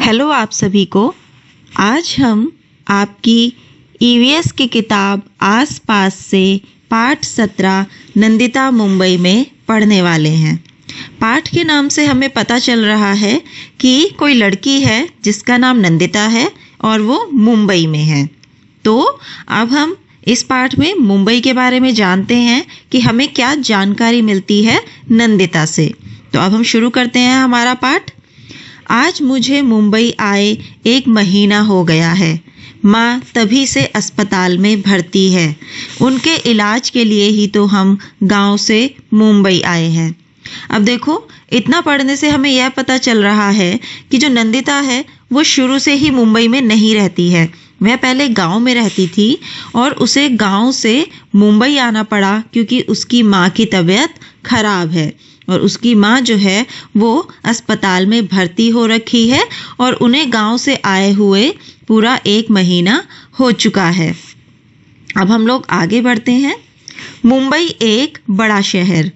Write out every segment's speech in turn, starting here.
Hello आप सभी को। आज हम आपकी ईवीएस की किताब आस पास से पाठ 17 नंदिता मुंबई में पढ़ने वाले हैं। पाठ के नाम से हमें पता चल रहा है कि कोई लड़की है जिसका नाम नंदिता है और वो मुंबई में है। तो अब हम इस पाठ में मुंबई के बारे में जानते हैं कि हमें क्या जानकारी मिलती है नंदिता से। तो अब हम शुरू करते हैं हमारा पाठ। आज मुझे मुंबई आए 1 महीना हो गया है। माँ तभी से अस्पताल में भर्ती है। उनके इलाज के लिए ही तो हम गांव से मुंबई आए हैं। अब देखो, इतना पढ़ने से हमें यह पता चल रहा है कि जो नंदिता है वो शुरू से ही मुंबई में नहीं रहती है। वह पहले गांव में रहती थी और उसे गांव से मुंबई आना पड़ा क्योंकि उसकी माँ की तबीयत खराब है और उसकी माँ जो है वो अस्पताल में भर्ती हो रखी है और उन्हें गांव से आए हुए पूरा 1 महीना हो चुका है। अब हम लोग आगे बढ़ते हैं। मुंबई एक बड़ा शहर।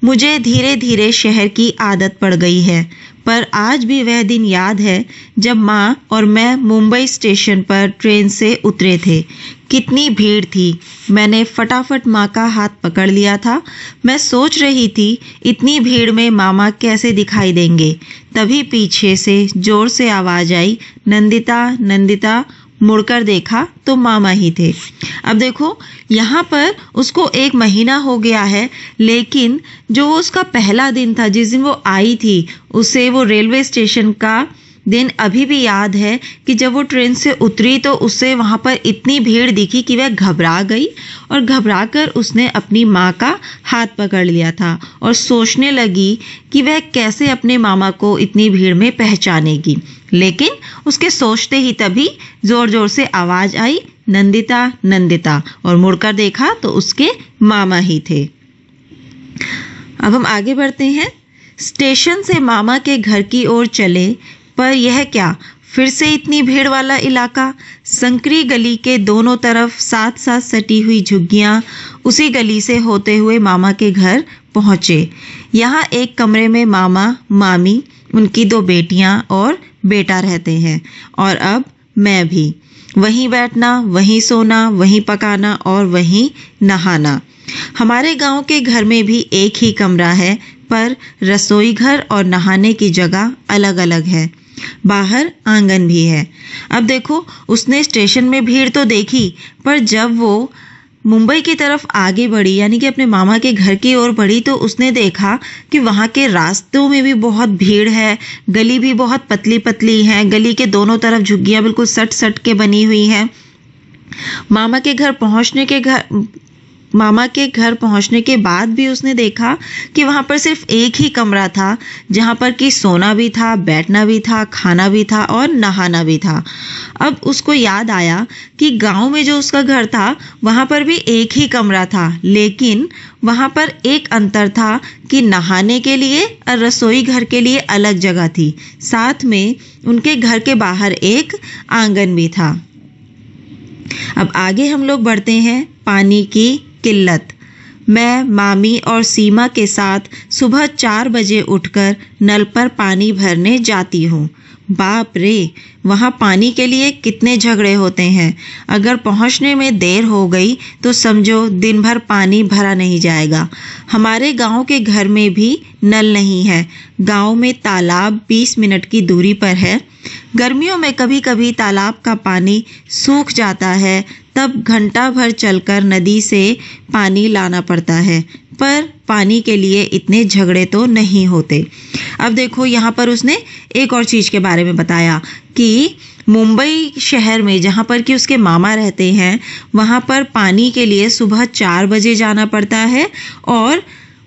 मुझे धीरे धीरे शहर की आदत पड़ गई है, पर आज भी वह दिन याद है जब माँ और मैं मुंबई स्टेशन पर ट्रेन से उतरे थे। कितनी भीड़ थी। मैंने फटाफट माँ का हाथ पकड़ लिया था। मैं सोच रही थी इतनी भीड़ में मामा कैसे दिखाई देंगे। तभी पीछे से जोर से आवाज आई, नंदिता नंदिता। मुड़कर देखा तो मामा ही थे। अब देखो, यहाँ पर उसको 1 महीना हो गया है, लेकिन जो उसका पहला दिन था जिस दिन वो आई थी, उसे वो रेलवे स्टेशन का दिन अभी भी याद है कि जब वो ट्रेन से उतरी तो उसे वहाँ पर इतनी भीड़ दिखी कि वह घबरा गई और घबराकर उसने अपनी माँ का हाथ पकड़ लिया था और सोचने लगी कि वह कैसे अपने मामा को इतनी भीड़ में पहचानेगी। लेकिन उसके सोचते ही तभी जोर जोर से आवाज आई, नंदिता नंदिता, और मुड़कर देखा तो उसके मामा ही थे। अब हम आगे बढ़ते हैं। स्टेशन से मामा के घर की ओर चले, पर यह क्या, फिर से इतनी भीड़ वाला इलाका। संकरी गली के दोनों तरफ साथ साथ सटी हुई झुग्गियां। उसी गली से होते हुए मामा के घर पहुंचे। यहाँ एक कमरे में मामा, मामी, उनकी 2 बेटियां और बेटा रहते हैं और अब मैं भी। वहीं बैठना, वहीं सोना, वहीं पकाना और वहीं नहाना। हमारे गांव के घर में भी एक ही कमरा है, पर रसोई घर और नहाने की जगह अलग अलग है। बाहर आंगन भी है। अब देखो, उसने स्टेशन में भीड़ तो देखी, पर जब वो मुंबई की तरफ आगे बढ़ी, यानी कि अपने मामा के घर की ओर बढ़ी, तो उसने देखा कि वहाँ के रास्तों में भी बहुत भीड़ है। गली भी बहुत पतली पतली है। गली के दोनों तरफ झुग्गियां बिल्कुल सट सट के बनी हुई हैं। मामा के घर पहुंचने के बाद भी उसने देखा कि वहां पर सिर्फ एक ही कमरा था, जहां पर कि सोना भी था, बैठना भी था, खाना भी था और नहाना भी था। अब उसको याद आया कि गांव में जो उसका घर था वहां पर भी एक ही कमरा था, लेकिन वहां पर एक अंतर था कि नहाने के लिए और रसोई घर के लिए अलग जगह थी। साथ में उनके घर के बाहर एक आंगन भी था। अब आगे हम लोग बढ़ते हैं। पानी की किल्लत। मैं, मामी और सीमा के साथ सुबह 4 बजे उठकर नल पर पानी भरने जाती हूँ। बाप रे, वहाँ पानी के लिए कितने झगड़े होते हैं। अगर पहुँचने में देर हो गई तो समझो दिन भर पानी भरा नहीं जाएगा। हमारे गांव के घर में भी नल नहीं है। गांव में तालाब 20 मिनट की दूरी पर है। गर्मियों में कभी कभी तालाब का पानी सूख जाता है, तब घंटा भर चलकर नदी से पानी लाना पड़ता है, पर पानी के लिए इतने झगड़े तो नहीं होते। अब देखो, यहाँ पर उसने एक और चीज़ के बारे में बताया कि मुंबई शहर में जहाँ पर कि उसके मामा रहते हैं, वहाँ पर पानी के लिए सुबह 4 बजे जाना पड़ता है और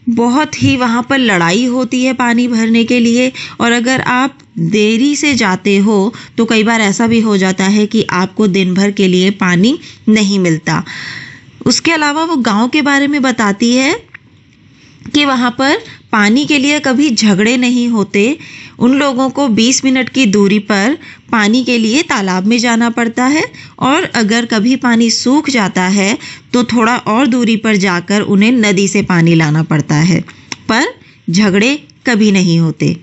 बहुत ही वहाँ पर लड़ाई होती है पानी भरने के लिए। और अगर आप देरी से जाते हो तो कई बार ऐसा भी हो जाता है कि आपको दिन भर के लिए पानी नहीं मिलता। उसके अलावा वो गांव के बारे में बताती है कि वहाँ पर पानी के लिए कभी झगड़े नहीं होते। उन लोगों को 20 मिनट की दूरी पर पानी के लिए तालाब में जाना पड़ता है और अगर कभी पानी सूख जाता है तो थोड़ा और दूरी पर जाकर उन्हें नदी से पानी लाना पड़ता है, पर झगड़े कभी नहीं होते।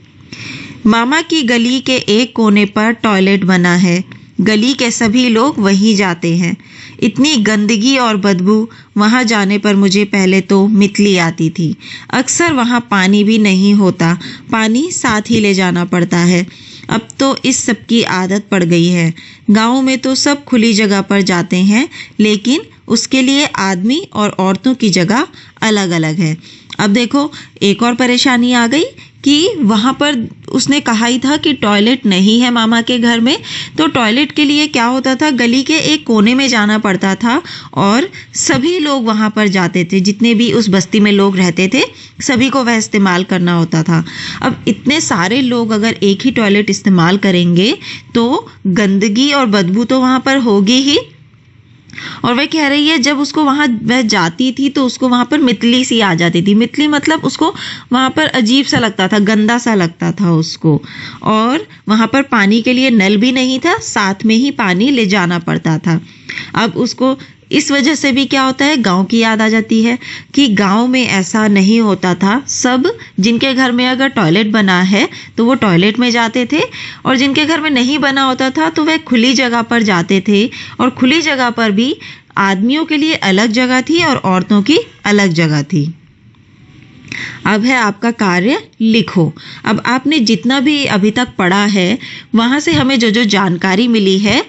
मामा की गली के एक कोने पर टॉयलेट बना है। गली के सभी लोग वहीं जाते हैं। इतनी गंदगी और बदबू, वहां जाने पर मुझे पहले तो मितली आती थी। अक्सर वहां पानी भी नहीं होता, पानी साथ ही ले जाना पड़ता है। अब तो इस सब की आदत पड़ गई है। गांव में तो सब खुली जगह पर जाते हैं, लेकिन उसके लिए आदमी और औरतों की जगह अलग अलग है। अब देखो, एक और परेशानी आ गई कि वहाँ पर उसने कहा ही था कि टॉयलेट नहीं है मामा के घर में, तो टॉयलेट के लिए क्या होता था, गली के एक कोने में जाना पड़ता था और सभी लोग वहाँ पर जाते थे। जितने भी उस बस्ती में लोग रहते थे, सभी को वह इस्तेमाल करना होता था। अब इतने सारे लोग अगर एक ही टॉयलेट इस्तेमाल करेंगे तो गंदगी और बदबू तो वहाँ पर होगी ही। और वह कह रही है, जब उसको वहां वह जाती थी तो उसको वहां पर मितली सी आ जाती थी। मितली मतलब उसको वहां पर अजीब सा लगता था, गंदा सा लगता था उसको। और वहां पर पानी के लिए नल भी नहीं था, साथ में ही पानी ले जाना पड़ता था। अब उसको इस वजह से भी क्या होता है, गांव की याद आ जाती है कि गांव में ऐसा नहीं होता था। सब जिनके घर में अगर टॉयलेट बना है तो वो टॉयलेट में जाते थे, और जिनके घर में नहीं बना होता था तो वह खुली जगह पर जाते थे। और खुली जगह पर भी आदमियों के लिए अलग जगह थी और औरतों की अलग जगह थी। अब है आपका कार्य, लिखो। अब आपने जितना भी अभी तक पढ़ा है, वहां से हमें जो जो जानकारी मिली है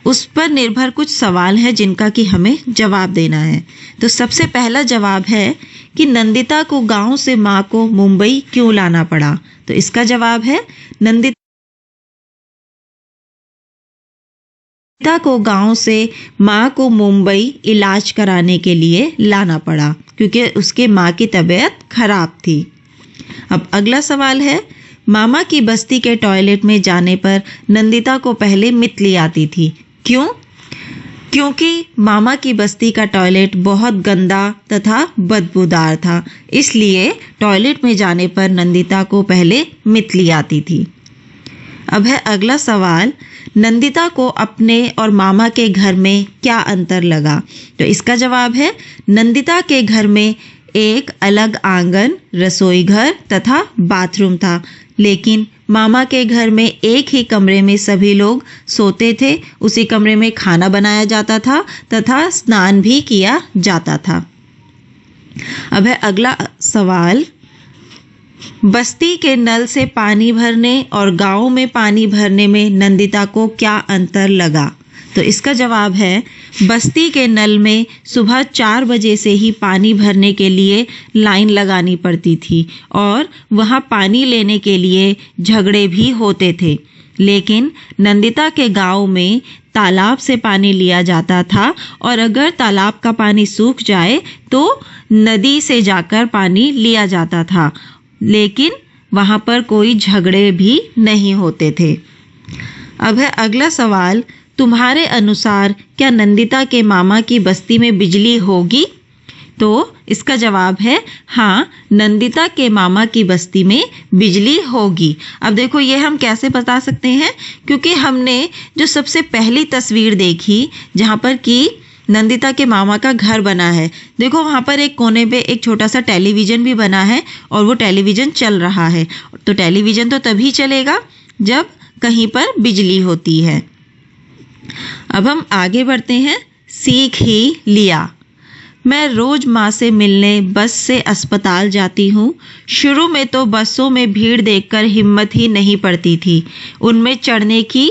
उस पर निर्भर कुछ सवाल हैं जिनका कि हमें जवाब देना है। तो सबसे पहला जवाब है कि नंदिता को गांव से माँ को मुंबई क्यों लाना पड़ा। तो इसका जवाब है, नंदिता को गांव से माँ को मुंबई इलाज कराने के लिए लाना पड़ा, क्योंकि उसके माँ की तबीयत खराब थी। अब अगला सवाल है, मामा की बस्ती के टॉयलेट में जाने पर नंदिता को पहले मितली आती थी। क्यों? क्योंकि मामा की बस्ती का टॉयलेट बहुत गंदा तथा बदबूदार था, इसलिए टॉयलेट में जाने पर नंदिता को पहले मितली आती थी। अब है अगला सवाल, नंदिता को अपने और मामा के घर में क्या अंतर लगा। तो इसका जवाब है, नंदिता के घर में एक अलग आंगन, रसोई घर तथा बाथरूम था, लेकिन मामा के घर में एक ही कमरे में सभी लोग सोते थे। उसी कमरे में खाना बनाया जाता था तथा स्नान भी किया जाता था। अब है अगला सवाल, बस्ती के नल से पानी भरने और गांव में पानी भरने में नंदिता को क्या अंतर लगा। तो इसका जवाब है, बस्ती के नल में सुबह 4 बजे से ही पानी भरने के लिए लाइन लगानी पड़ती थी और वहां पानी लेने के लिए झगड़े भी होते थे। लेकिन नंदिता के गांव में तालाब से पानी लिया जाता था और अगर तालाब का पानी सूख जाए तो नदी से जाकर पानी लिया जाता था, लेकिन वहां पर कोई झगड़े भी नहीं होते थे। अब है अगला सवाल, तुम्हारे अनुसार क्या नंदिता के मामा की बस्ती में बिजली होगी। तो इसका जवाब है, हाँ, नंदिता के मामा की बस्ती में बिजली होगी। अब देखो, ये हम कैसे बता सकते हैं, क्योंकि हमने जो सबसे पहली तस्वीर देखी जहां पर कि नंदिता के मामा का घर बना है, देखो वहां पर एक कोने पे एक छोटा सा टेलीविजन भी बना है और वो टेलीविजन चल रहा है। तो टेलीविजन तो तभी चलेगा जब कहीं पर बिजली होती है। अब हम आगे बढ़ते हैं, सीख ही लिया। मैं रोज माँ से मिलने बस से अस्पताल जाती हूँ। शुरू में तो बसों में भीड़ देखकर हिम्मत ही नहीं पड़ती थी। उनमें चढ़ने की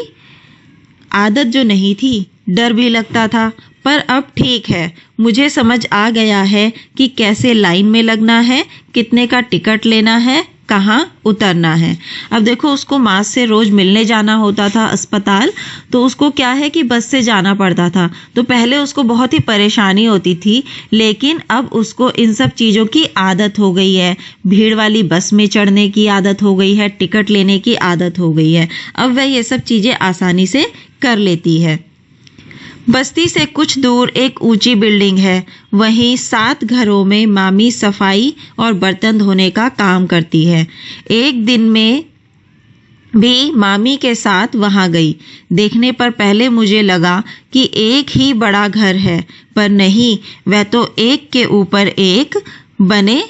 आदत जो नहीं थी, डर भी लगता था, पर अब ठीक है। मुझे समझ आ गया है कि कैसे लाइन में लगना है, कितने का टिकट लेना है, कहाँ उतरना है। अब देखो, उसको माँ से रोज मिलने जाना होता था अस्पताल, तो उसको क्या है कि बस से जाना पड़ता था। तो पहले उसको बहुत ही परेशानी होती थी, लेकिन अब उसको इन सब चीज़ों की आदत हो गई है। भीड़ वाली बस में चढ़ने की आदत हो गई है, टिकट लेने की आदत हो गई है। अब वह ये सब चीज़ें आसानी से कर लेती है। बस्ती से कुछ दूर एक ऊंची बिल्डिंग है, वहीं 7 घरों में मामी सफाई और बर्तन धोने का काम करती है। एक दिन में भी मामी के साथ वहां गई। देखने पर पहले मुझे लगा कि एक ही बड़ा घर है, पर नहीं, वह तो एक के ऊपर एक बने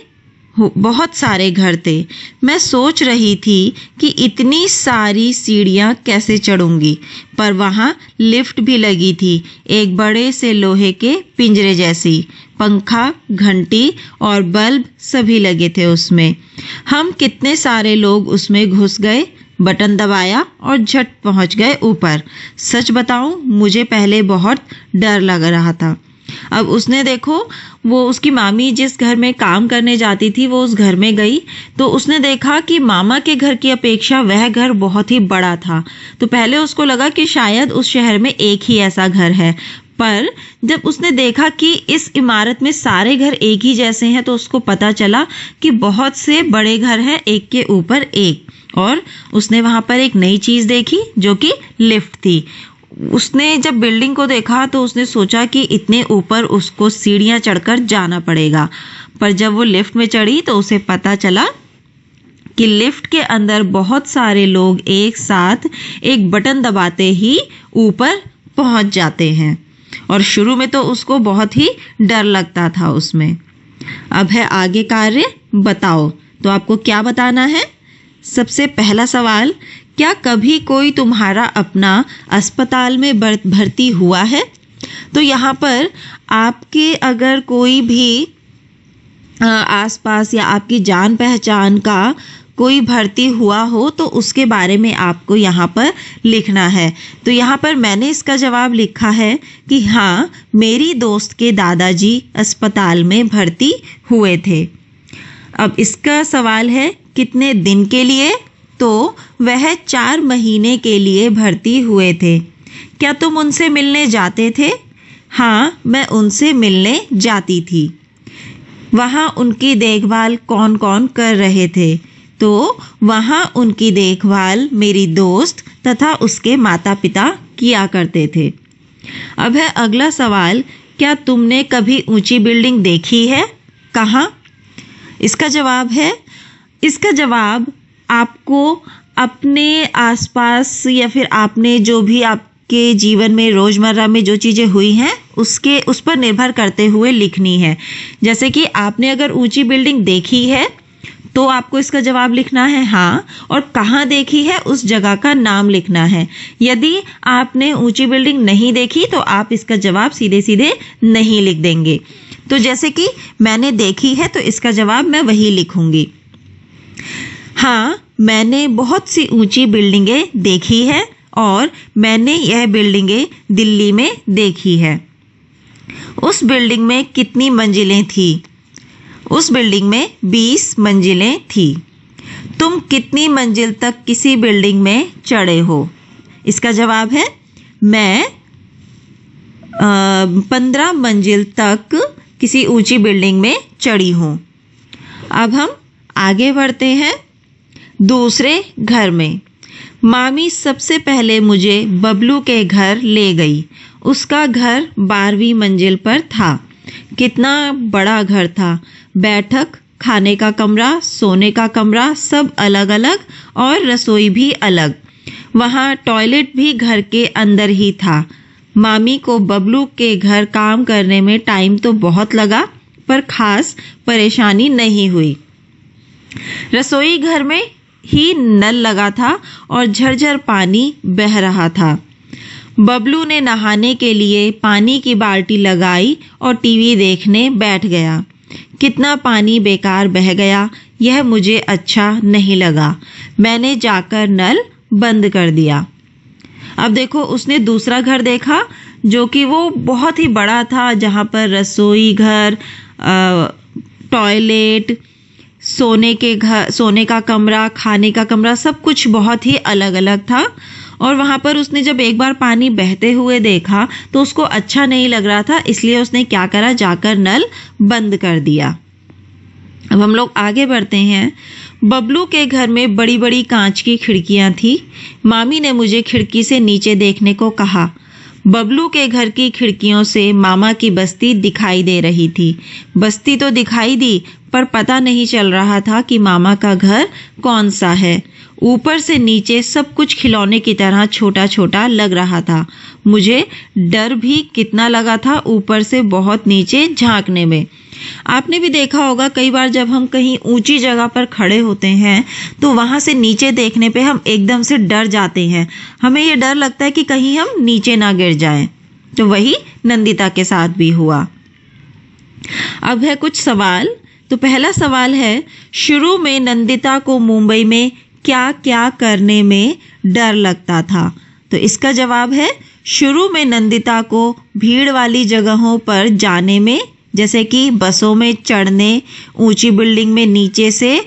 बहुत सारे घर थे। मैं सोच रही थी कि इतनी सारी सीढ़ियाँ कैसे चढ़ूंगी, पर वहाँ लिफ्ट भी लगी थी, एक बड़े से लोहे के पिंजरे जैसी। पंखा, घंटी और बल्ब सभी लगे थे उसमें। हम कितने सारे लोग उसमें घुस गए, बटन दबाया और झट पहुंच गए ऊपर। सच बताऊं, मुझे पहले बहुत डर लग रहा था। अब उसने देखो, वो उसकी मामी जिस घर में काम करने जाती थी वो उस घर में गई, तो उसने देखा कि मामा के घर की अपेक्षा वह घर बहुत ही बड़ा था। तो पहले उसको लगा कि शायद उस शहर में एक ही ऐसा घर है, पर जब उसने देखा कि इस इमारत में सारे घर एक ही जैसे हैं तो उसको पता चला कि बहुत से बड़े घर हैं, एक के ऊपर एक। और उसने वहां पर एक नई चीज देखी जो कि लिफ्ट थी। उसने जब बिल्डिंग को देखा तो उसने सोचा कि इतने ऊपर उसको सीढ़ियां चढ़कर जाना पड़ेगा, पर जब वो लिफ्ट में चढ़ी तो उसे पता चला कि लिफ्ट के अंदर बहुत सारे लोग एक साथ एक बटन दबाते ही ऊपर पहुंच जाते हैं। और शुरू में तो उसको बहुत ही डर लगता था उसमें। अब है आगे कार्य, बताओ। तो आपको क्या बताना है? सबसे पहला सवाल, क्या कभी कोई तुम्हारा अपना अस्पताल में भर्ती हुआ है? तो यहाँ पर आपके अगर कोई भी आसपास या आपकी जान पहचान का कोई भर्ती हुआ हो तो उसके बारे में आपको यहाँ पर लिखना है। तो यहाँ पर मैंने इसका जवाब लिखा है कि हाँ, मेरी दोस्त के दादाजी अस्पताल में भर्ती हुए थे। अब इसका सवाल है कितने दिन के लिए? तो वह 4 महीने के लिए भर्ती हुए थे। क्या तुम उनसे मिलने जाते थे? हाँ, मैं उनसे मिलने जाती थी। वहाँ उनकी देखभाल कौन कौन कर रहे थे? तो वहाँ उनकी देखभाल मेरी दोस्त तथा उसके माता पिता किया करते थे। अब है अगला सवाल, क्या तुमने कभी ऊंची बिल्डिंग देखी है? कहाँ? इसका जवाब आपको अपने आसपास या फिर आपने जो भी आपके जीवन में रोजमर्रा में जो चीजें हुई हैं उस पर निर्भर करते हुए लिखनी है। जैसे कि आपने अगर ऊंची बिल्डिंग देखी है तो आपको इसका जवाब लिखना है हाँ, और कहाँ देखी है उस जगह का नाम लिखना है। यदि आपने ऊंची बिल्डिंग नहीं देखी तो आप इसका जवाब सीधे सीधे नहीं लिख देंगे। तो जैसे कि मैंने देखी है तो इसका जवाब मैं वही लिखूंगी। हाँ, मैंने बहुत सी ऊंची बिल्डिंगें देखी है और मैंने यह बिल्डिंगें दिल्ली में देखी है। उस बिल्डिंग में कितनी मंजिलें थी? उस बिल्डिंग में 20 मंजिलें थी। तुम कितनी मंजिल तक किसी बिल्डिंग में चढ़े हो? इसका जवाब है मैं 15 मंजिल तक किसी ऊंची बिल्डिंग में चढ़ी हूँ। अब हम आगे बढ़ते हैं दूसरे घर में। मामी सबसे पहले मुझे बबलू के घर ले गई। उसका घर 12वीं मंजिल पर था। कितना बड़ा घर था! बैठक, खाने का कमरा, सोने का कमरा सब अलग अलग और रसोई भी अलग। वहाँ टॉयलेट भी घर के अंदर ही था। मामी को बबलू के घर काम करने में टाइम तो बहुत लगा, पर खास परेशानी नहीं हुई। रसोई घर में ही नल लगा था और झरझर पानी बह रहा था। बबलू ने नहाने के लिए पानी की बाल्टी लगाई और टीवी देखने बैठ गया। कितना पानी बेकार बह गया, यह मुझे अच्छा नहीं लगा। मैंने जाकर नल बंद कर दिया। अब देखो, उसने दूसरा घर देखा जो कि वो बहुत ही बड़ा था, जहाँ पर रसोई घर, टॉयलेट, सोने का कमरा, खाने का कमरा सब कुछ बहुत ही अलग अलग था। और वहाँ पर उसने जब एक बार पानी बहते हुए देखा तो उसको अच्छा नहीं लग रहा था, इसलिए उसने क्या करा, जाकर नल बंद कर दिया। अब हम लोग आगे बढ़ते हैं। बबलू के घर में बड़ी बड़ी कांच की खिड़कियां थी। मामी ने मुझे खिड़की से नीचे देखने को कहा। बबलू के घर की खिड़कियों से मामा की बस्ती दिखाई दे रही थी। बस्ती तो दिखाई दी, पर पता नहीं चल रहा था कि मामा का घर कौन सा है। ऊपर से नीचे सब कुछ खिलौने की तरह छोटा छोटा लग रहा था। मुझे डर भी कितना लगा था ऊपर से बहुत नीचे झांकने में। आपने भी देखा होगा कई बार जब हम कहीं ऊंची जगह पर खड़े होते हैं तो वहां से नीचे देखने पे हम एकदम से डर जाते हैं। हमें ये डर लगता है कि कहीं हम नीचे ना गिर जाएं। तो वही नंदिता के साथ भी हुआ। अब है कुछ सवाल। तो पहला सवाल है, शुरू में नंदिता को मुंबई में क्या क्या करने में डर लगता था? तो इसका जवाब है, शुरू में नंदिता को भीड़ वाली जगहों पर जाने में, जैसे कि बसों में चढ़ने, ऊंची बिल्डिंग में नीचे से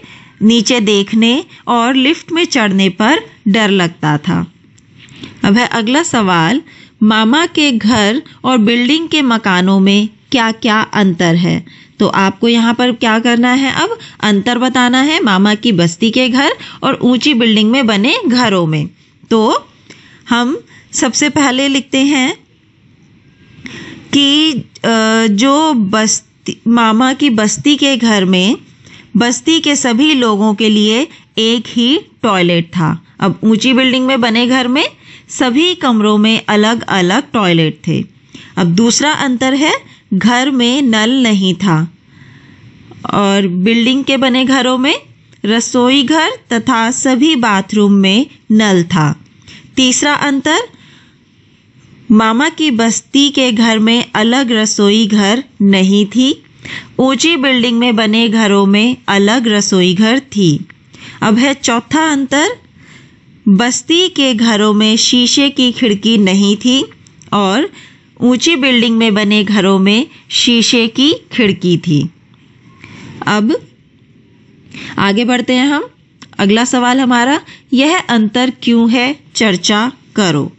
नीचे देखने और लिफ्ट में चढ़ने पर डर लगता था। अब है अगला सवाल, मामा के घर और बिल्डिंग के मकानों में क्या क्या अंतर है? तो आपको यहाँ पर क्या करना है, अब अंतर बताना है मामा की बस्ती के घर और ऊंची बिल्डिंग में बने घरों में। तो हम सबसे पहले लिखते हैं कि जो मामा की बस्ती के घर में बस्ती के सभी लोगों के लिए एक ही टॉयलेट था। अब ऊंची बिल्डिंग में बने घर में सभी कमरों में अलग अलग टॉयलेट थे। अब दूसरा अंतर है, घर में नल नहीं था और बिल्डिंग के बने घरों में रसोई घर तथा सभी बाथरूम में नल था। तीसरा अंतर, मामा की बस्ती के घर में अलग रसोई घर नहीं थी। ऊंची बिल्डिंग में बने घरों में अलग रसोई घर थी। अब है चौथा अंतर, बस्ती के घरों में शीशे की खिड़की नहीं थी और ऊंची बिल्डिंग में बने घरों में शीशे की खिड़की थी। अब आगे बढ़ते हैं हम। अगला सवाल हमारा, यह अंतर क्यों है, चर्चा करो।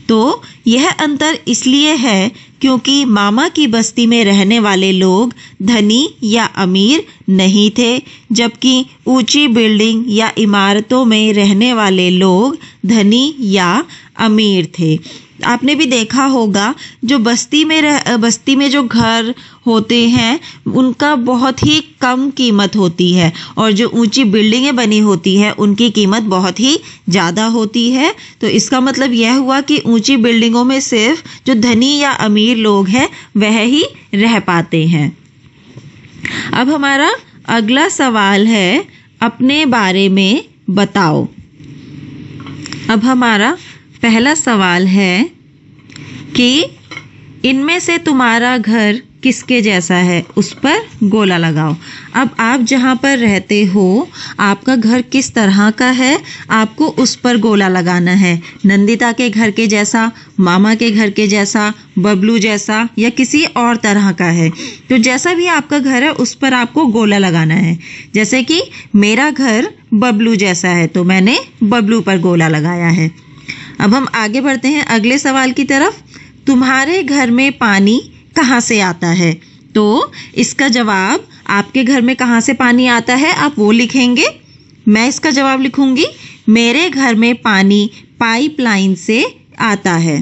तो यह अंतर इसलिए है क्योंकि मामा की बस्ती में रहने वाले लोग धनी या अमीर नहीं थे, जबकि ऊंची बिल्डिंग या इमारतों में रहने वाले लोग धनी या अमीर थे। आपने भी देखा होगा जो बस्ती में जो घर होते हैं उनका बहुत ही कम कीमत होती है और जो ऊंची बिल्डिंगें बनी होती है उनकी कीमत बहुत ही ज़्यादा होती है। तो इसका मतलब यह हुआ कि ऊंची बिल्डिंगों में सिर्फ जो धनी या अमीर लोग हैं वह ही रह पाते हैं। अब हमारा अगला सवाल है, अपने बारे में बताओ। अब हमारा पहला सवाल है कि इनमें से तुम्हारा घर किसके जैसा है, उस पर गोला लगाओ। अब आप जहाँ पर रहते हो आपका घर किस तरह का है, आपको उस पर गोला लगाना है। नंदिता के घर के जैसा, मामा के घर के जैसा, बबलू जैसा या किसी और तरह का है। तो जैसा भी आपका घर है उस पर आपको गोला लगाना है। जैसे कि मेरा घर बबलू जैसा है तो मैंने बबलू पर गोला लगाया है। अब हम आगे बढ़ते हैं अगले सवाल की तरफ। तुम्हारे घर में पानी कहाँ से आता है? तो इसका जवाब, आपके घर में कहाँ से पानी आता है आप वो लिखेंगे। मैं इसका जवाब लिखूंगी, मेरे घर में पानी पाइपलाइन से आता है।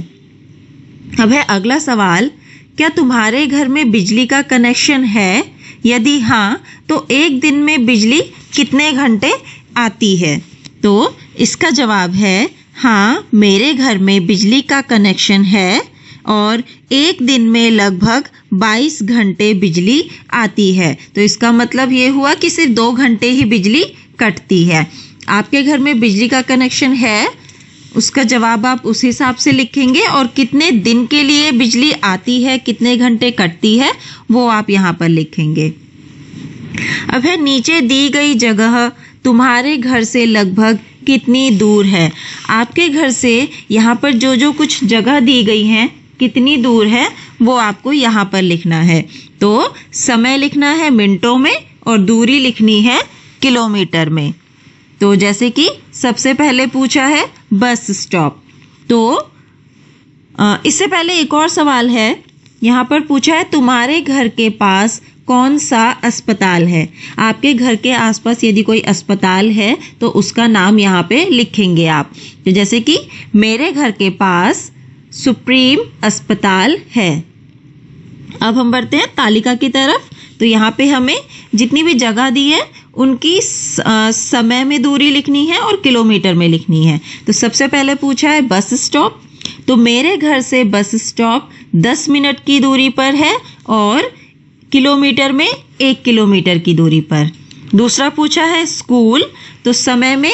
अब है अगला सवाल, क्या तुम्हारे घर में बिजली का कनेक्शन है? यदि हाँ तो एक दिन में बिजली कितने घंटे आती है? तो इसका जवाब है, हाँ मेरे घर में बिजली का कनेक्शन है और एक दिन में लगभग 22 घंटे बिजली आती है। तो इसका मतलब ये हुआ कि सिर्फ 2 घंटे ही बिजली कटती है। आपके घर में बिजली का कनेक्शन है, उसका जवाब आप उस हिसाब से लिखेंगे और कितने दिन के लिए बिजली आती है, कितने घंटे कटती है वो आप यहाँ पर लिखेंगे। अब है नीचे दी गई जगह तुम्हारे घर से लगभग कितनी दूर है? आपके घर से यहाँ पर जो जो कुछ जगह दी गई है कितनी दूर है वो आपको यहाँ पर लिखना है। तो समय लिखना है मिनटों में और दूरी लिखनी है किलोमीटर में। तो जैसे कि सबसे पहले पूछा है बस स्टॉप। तो इससे पहले एक और सवाल है, यहाँ पर पूछा है तुम्हारे घर के पास कौन सा अस्पताल है? आपके घर के आसपास यदि कोई अस्पताल है तो उसका नाम यहाँ पे लिखेंगे आप। तो जैसे कि मेरे घर के पास सुप्रीम अस्पताल है। अब हम बढ़ते हैं तालिका की तरफ। तो यहाँ पे हमें जितनी भी जगह दी है उनकी समय में दूरी लिखनी है और किलोमीटर में लिखनी है। तो सबसे पहले पूछा है बस स्टॉप, तो मेरे घर से बस स्टॉप 10 मिनट की दूरी पर है और किलोमीटर में 1 किलोमीटर की दूरी पर। दूसरा पूछा है स्कूल, तो समय में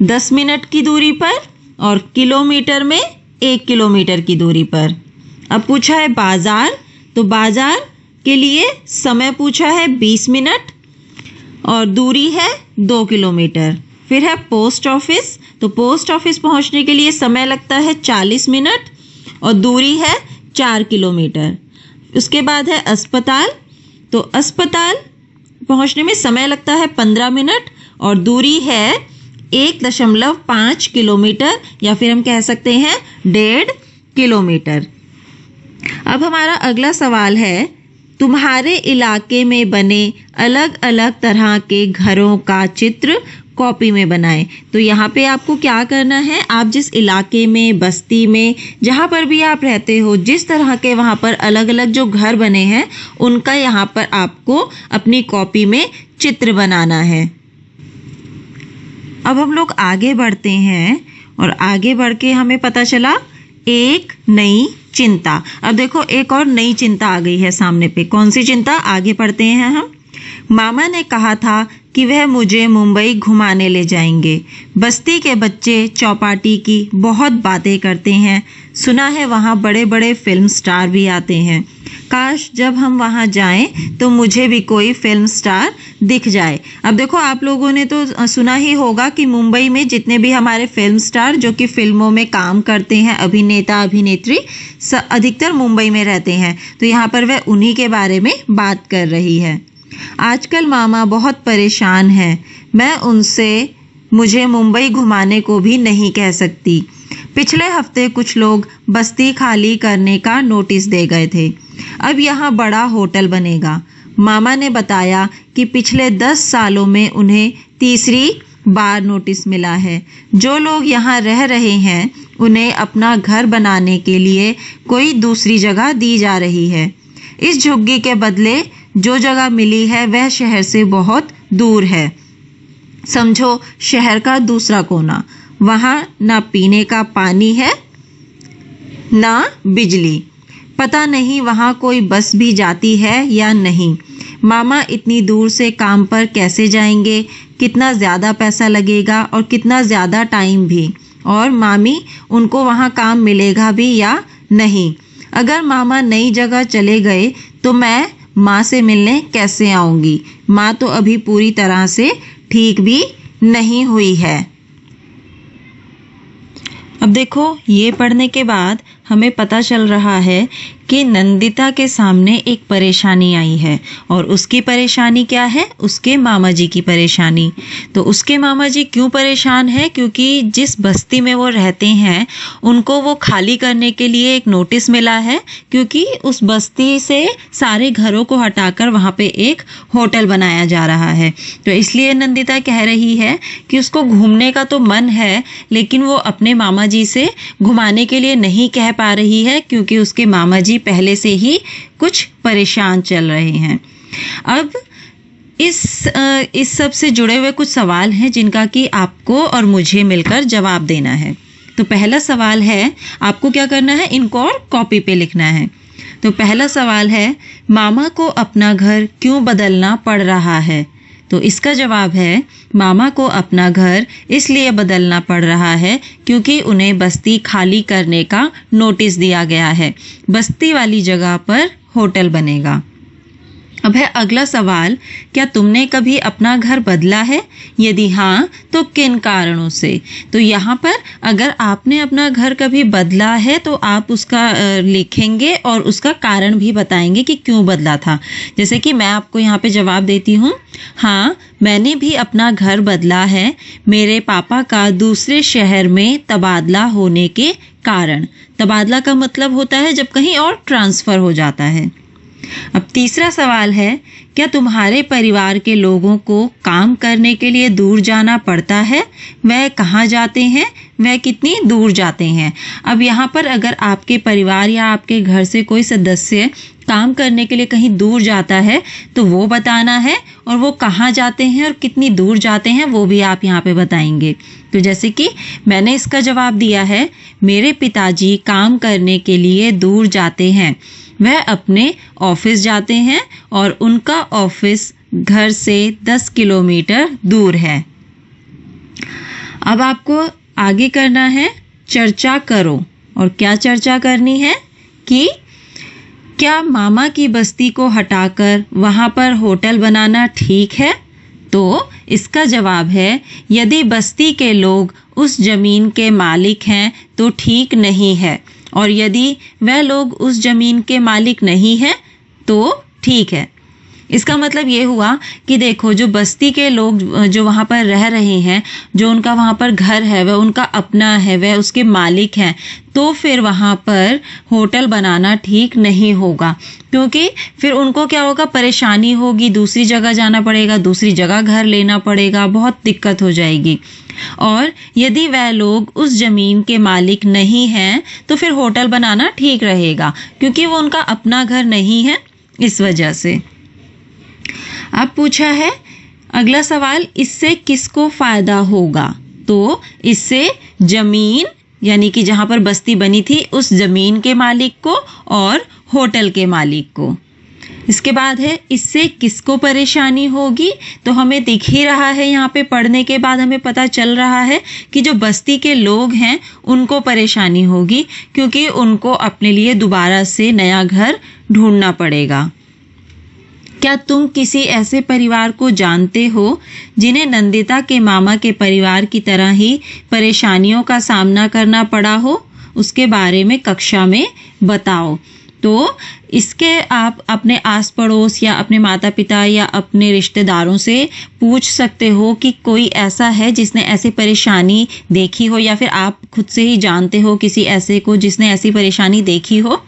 10 मिनट की दूरी पर और किलोमीटर में 1 किलोमीटर की दूरी पर। अब पूछा है बाजार, तो बाजार के लिए समय पूछा है 20 मिनट और दूरी है 2 किलोमीटर। फिर है पोस्ट ऑफिस, तो पोस्ट ऑफिस पहुंचने के लिए समय लगता है 40 मिनट और दूरी है 4 किलोमीटर। उसके बाद है अस्पताल, तो अस्पताल पहुंचने में समय लगता है 15 मिनट और दूरी है 1.5 किलोमीटर या फिर हम कह सकते हैं 1.5 किलोमीटर। अब हमारा अगला सवाल है तुम्हारे इलाके में बने अलग अलग तरह के घरों का चित्र कॉपी में बनाएं। तो यहाँ पे आपको क्या करना है, आप जिस इलाके में, बस्ती में, जहाँ पर भी आप रहते हो, जिस तरह के वहाँ पर अलग अलग जो घर बने हैं उनका यहाँ पर आपको अपनी कॉपी में चित्र बनाना है। अब हम लोग आगे बढ़ते हैं और आगे बढ़ के हमें पता चला एक नई चिंता। अब देखो एक और नई चिंता आ गई है सामने पे। कौन सी चिंता? आगे पढ़ते हैं हम। मामा ने कहा था कि वह मुझे मुंबई घुमाने ले जाएंगे। बस्ती के बच्चे चौपाटी की बहुत बातें करते हैं। सुना है वहाँ बड़े बड़े फिल्म स्टार भी आते हैं। काश जब हम वहाँ जाएं तो मुझे भी कोई फिल्म स्टार दिख जाए। अब देखो आप लोगों ने तो सुना ही होगा कि मुंबई में जितने भी हमारे फिल्म स्टार जो कि फिल्मों में काम करते हैं, अभिनेता अभिनेत्री, अधिकतर मुंबई में रहते हैं। तो यहाँ पर वह उन्हीं के बारे में बात कर रही है। आजकल मामा बहुत परेशान हैं। मैं उनसे मुझे मुंबई घुमाने को भी नहीं कह सकती। पिछले हफ्ते कुछ लोग बस्ती खाली करने का नोटिस दे गए थे। अब यहाँ बड़ा होटल बनेगा। मामा ने बताया कि पिछले 10 सालों में उन्हें तीसरी बार नोटिस मिला है। जो लोग यहाँ रह रहे हैं उन्हें अपना घर बनाने के लिए कोई दूसरी जगह दी जा रही है। इस झुग्गी के बदले जो जगह मिली है वह शहर से बहुत दूर है। समझो शहर का दूसरा कोना। वहाँ ना पीने का पानी है ना बिजली। पता नहीं वहाँ कोई बस भी जाती है या नहीं। मामा इतनी दूर से काम पर कैसे जाएंगे? कितना ज़्यादा पैसा लगेगा और कितना ज़्यादा टाइम भी। और मामी उनको वहाँ काम मिलेगा भी या नहीं। अगर मामा नई जगह चले गए तो मैं माँ से मिलने कैसे आऊँगी? माँ तो अभी पूरी तरह से ठीक भी नहीं हुई है। अब देखो ये पढ़ने के बाद हमें पता चल रहा है कि नंदिता के सामने एक परेशानी आई है और उसकी परेशानी क्या है? उसके मामा जी की परेशानी। तो उसके मामा जी क्यों परेशान है? क्योंकि जिस बस्ती में वो रहते हैं उनको वो खाली करने के लिए एक नोटिस मिला है, क्योंकि उस बस्ती से सारे घरों को हटाकर वहाँ पे एक होटल बनाया जा रहा है। तो इसलिए नंदिता कह रही है कि उसको घूमने का तो मन है, लेकिन वो अपने मामा जी से घुमाने के लिए नहीं कह पा रही है, क्योंकि उसके मामा जी पहले से ही कुछ परेशान चल रहे हैं। अब इस सब से जुड़े हुए कुछ सवाल हैं जिनका कि आपको और मुझे मिलकर जवाब देना है। तो पहला सवाल है, आपको क्या करना है? इनको और कॉपी पे लिखना है। तो पहला सवाल है, मामा को अपना घर क्यों बदलना पड़ रहा है? तो इसका जवाब है, मामा को अपना घर इसलिए बदलना पड़ रहा है क्योंकि उन्हें बस्ती खाली करने का नोटिस दिया गया है। बस्ती वाली जगह पर होटल बनेगा। अब है अगला सवाल, क्या तुमने कभी अपना घर बदला है? यदि हाँ तो किन कारणों से? तो यहाँ पर अगर आपने अपना घर कभी बदला है तो आप उसका लिखेंगे और उसका कारण भी बताएंगे कि क्यों बदला था। जैसे कि मैं आपको यहाँ पे जवाब देती हूँ, हाँ मैंने भी अपना घर बदला है मेरे पापा का दूसरे शहर में तबादला होने के कारण। तबादला का मतलब होता है जब कहीं और ट्रांसफ़र हो जाता है। अब तीसरा सवाल है, क्या तुम्हारे परिवार के लोगों को काम करने के लिए दूर जाना पड़ता है? वह कहाँ जाते हैं? वह कितनी दूर जाते हैं। अब यहाँ पर अगर आपके परिवार या आपके घर से कोई सदस्य काम करने के लिए कहीं दूर जाता है तो वो बताना है, और वो कहाँ जाते हैं और कितनी दूर जाते हैं वो भी आप यहाँ पे बताएंगे। तो जैसे कि मैंने इसका जवाब दिया है, मेरे पिताजी काम करने के लिए दूर जाते हैं। वह अपने ऑफिस जाते हैं और उनका ऑफिस घर से 10 किलोमीटर दूर है। अब आपको आगे करना है चर्चा करो। और क्या चर्चा करनी है कि क्या मामा की बस्ती को हटाकर वहां पर होटल बनाना ठीक है? तो इसका जवाब है, यदि बस्ती के लोग उस जमीन के मालिक हैं तो ठीक नहीं है, और यदि वह लोग उस जमीन के मालिक नहीं हैं तो ठीक है। इसका मतलब ये हुआ कि देखो, जो बस्ती के लोग जो वहाँ पर रह रहे हैं, जो उनका वहाँ पर घर है वह उनका अपना है, वह उसके मालिक हैं, तो फिर वहाँ पर होटल बनाना ठीक नहीं होगा, क्योंकि फिर उनको क्या होगा, परेशानी होगी, दूसरी जगह जाना पड़ेगा, दूसरी जगह घर लेना पड़ेगा, बहुत दिक्कत हो जाएगी। और यदि वह लोग उस जमीन के मालिक नहीं हैं तो फिर होटल बनाना ठीक रहेगा, क्योंकि वो उनका अपना घर नहीं है, इस वजह से। अब पूछा है अगला सवाल, इससे किसको फायदा होगा? तो इससे जमीन, यानी कि जहां पर बस्ती बनी थी उस जमीन के मालिक को और होटल के मालिक को। इसके बाद है इससे किसको परेशानी होगी? तो हमें दिख ही रहा है, यहाँ पे पढ़ने के बाद हमें पता चल रहा है कि जो बस्ती के लोग हैं उनको परेशानी होगी, क्योंकि उनको अपने लिए दोबारा से नया घर ढूंढना पड़ेगा। क्या तुम किसी ऐसे परिवार को जानते हो जिन्हें नंदिता के मामा के परिवार की तरह ही परेशानियों का सामना करना पड़ा हो? उसके बारे में कक्षा में बताओ। तो इसके आप अपने आस पड़ोस या अपने माता पिता या अपने रिश्तेदारों से पूछ सकते हो कि कोई ऐसा है जिसने ऐसी परेशानी देखी हो, या फिर आप खुद से ही जानते हो किसी ऐसे को जिसने ऐसी परेशानी देखी हो,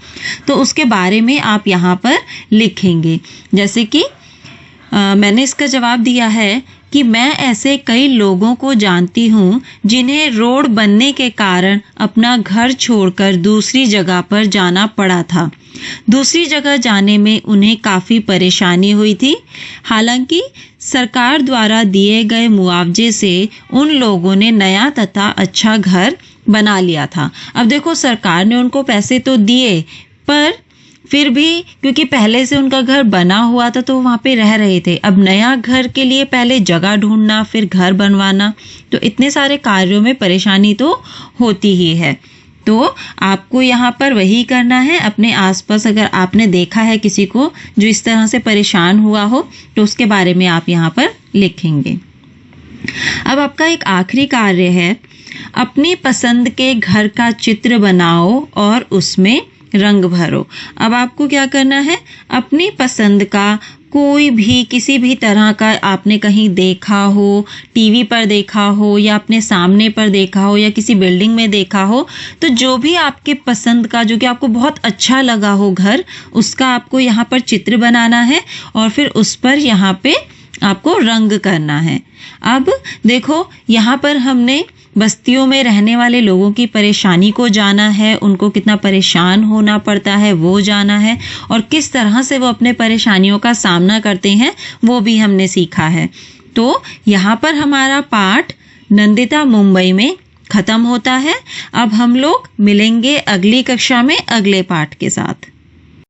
तो उसके बारे में आप यहाँ पर लिखेंगे। जैसे कि मैंने इसका जवाब दिया है कि मैं ऐसे कई लोगों को जानती हूँ जिन्हें रोड बनने के कारण अपना घर छोड़कर दूसरी जगह पर जाना पड़ा था। दूसरी जगह जाने में उन्हें काफ़ी परेशानी हुई थी। हालांकि सरकार द्वारा दिए गए मुआवजे से उन लोगों ने नया तथा अच्छा घर बना लिया था। अब देखो, सरकार ने उनको पैसे तो दिए, पर फिर भी क्योंकि पहले से उनका घर बना हुआ था तो वहाँ पे रह रहे थे। अब नया घर के लिए पहले जगह ढूंढना, फिर घर बनवाना, तो इतने सारे कार्यों में परेशानी तो होती ही है। तो आपको यहाँ पर वही करना है, अपने आसपास अगर आपने देखा है किसी को जो इस तरह से परेशान हुआ हो तो उसके बारे में आप यहाँ पर लिखेंगे। अब आपका एक आखिरी कार्य है, अपनी पसंद के घर का चित्र बनाओ और उसमें रंग भरो। अब आपको क्या करना है, अपनी पसंद का कोई भी किसी भी तरह का आपने कहीं देखा हो, टीवी पर देखा हो या अपने सामने पर देखा हो या किसी बिल्डिंग में देखा हो, तो जो भी आपके पसंद का, जो कि आपको बहुत अच्छा लगा हो घर, उसका आपको यहाँ पर चित्र बनाना है और फिर उस पर यहाँ पे आपको रंग करना है। अब देखो, यहाँ पर हमने बस्तियों में रहने वाले लोगों की परेशानी को जाना है, उनको कितना परेशान होना पड़ता है वो जाना है, और किस तरह से वो अपने परेशानियों का सामना करते हैं वो भी हमने सीखा है। तो यहाँ पर हमारा पाठ नंदिता मुंबई में खत्म होता है। अब हम लोग मिलेंगे अगली कक्षा में अगले पाठ के साथ।